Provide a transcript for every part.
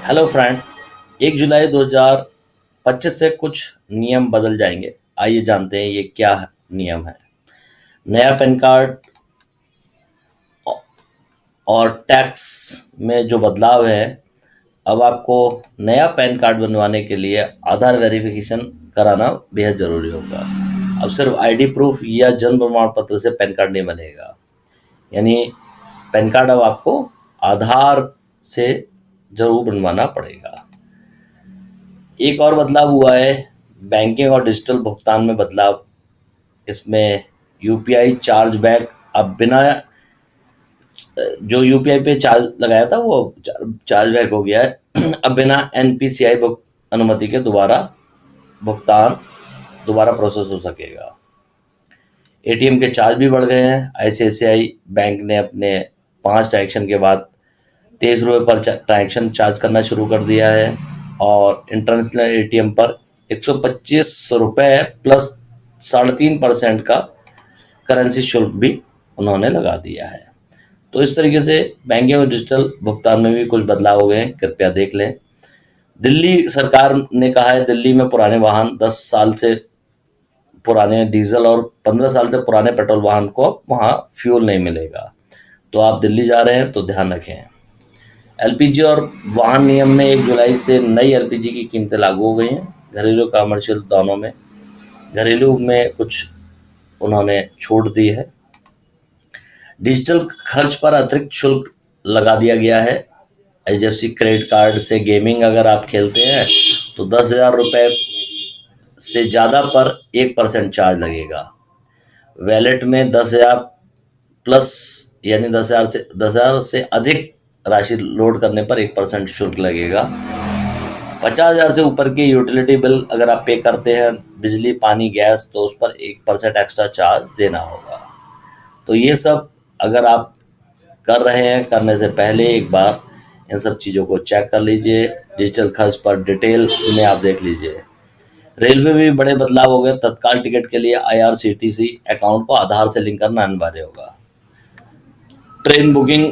Hello friend. 1 जुलाई 2025 से कुछ नियम बदल जाएंगे। आइए जानते हैं ये क्या नियम है। नया पैन कार्ड और टैक्स में जो बदलाव है, अब आपको नया पैन कार्ड बनवाने के लिए आधार वेरिफिकेशन कराना बेहद ज़रूरी होगा। अब सिर्फ आईडी प्रूफ या जन्म प्रमाण पत्र से पैन कार्ड नहीं बनेगा। यानी पैन कार्ड अब आपको आधार से ज़रूर बनवाना पड़ेगा। एक और बदलाव हुआ है, बैंकिंग और डिजिटल भुगतान में बदलाव। इसमें यूपीआई चार्ज बैक अब बिना जो यूपीआई पे चार्ज लगाया था वो चार्ज बैक हो गया है। अब बिना एनपीसीआई अनुमति के दोबारा भुगतान दोबारा प्रोसेस हो सकेगा। एटीएम के चार्ज भी बढ़ गए हैं। आईसीआईसीआई बैंक ने अपने 5 ट्रांजेक्शन के बाद 23 रुपये पर ट्रांजेक्शन चार्ज करना शुरू कर दिया है और इंटरनेशनल एटीएम पर 125 रुपये प्लस 3.5% का करेंसी शुल्क भी उन्होंने लगा दिया है। तो इस तरीके से बैंकिंग और डिजिटल भुगतान में भी कुछ बदलाव हो गए हैं, कृपया देख लें। दिल्ली सरकार ने कहा है, दिल्ली में पुराने वाहन 10 साल से पुराने डीजल और 15 साल से पुराने पेट्रोल वाहन को वहाँ फ्यूल नहीं मिलेगा। तो आप दिल्ली जा रहे हैं तो ध्यान रखें। एलपीजी और वाहन नियम में 1 जुलाई से नई एलपीजी की कीमतें लागू हो गई हैं, घरेलू कमर्शियल दोनों में। घरेलू में कुछ उन्होंने छूट दी है। डिजिटल खर्च पर अतिरिक्त शुल्क लगा दिया गया है। एचडीएफसी क्रेडिट कार्ड से गेमिंग अगर आप खेलते हैं तो 10,000 रुपये से ज़्यादा पर 1% चार्ज लगेगा। वैलेट में 10,000 प्लस यानी 10,000 से अधिक राशि लोड करने पर 1% शुल्क लगेगा। 50,000 से ऊपर की यूटिलिटी बिल अगर आप पे करते हैं, बिजली पानी गैस, तो उस पर 1% एक्स्ट्रा चार्ज देना होगा। तो ये सब अगर आप कर रहे हैं, करने से पहले एक बार इन सब चीज़ों को चेक कर लीजिए। डिजिटल खर्च पर डिटेल में आप देख लीजिए। रेलवे में भी बड़े बदलाव हो गए। तत्काल टिकट के लिए आईआरसीटीसी अकाउंट को आधार से लिंक करना अनिवार्य होगा। ट्रेन बुकिंग,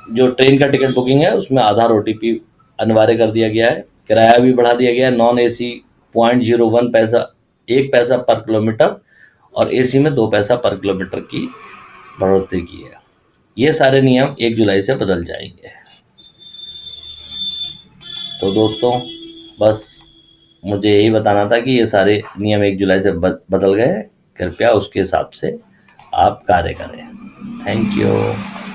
जो ट्रेन का टिकट बुकिंग है उसमें आधार ओटीपी अनिवार्य कर दिया गया है। किराया भी बढ़ा दिया गया है। नॉन एसी 0.01 पैसा 1 पैसा पर किलोमीटर और एसी में 2 पैसा पर किलोमीटर की बढ़ोतरी की है। ये सारे नियम 1 जुलाई से बदल जाएंगे। तो दोस्तों, बस मुझे यही बताना था कि ये सारे नियम 1 जुलाई से बदल गए। कृपया उसके हिसाब से आप कार्य करें। Thank you.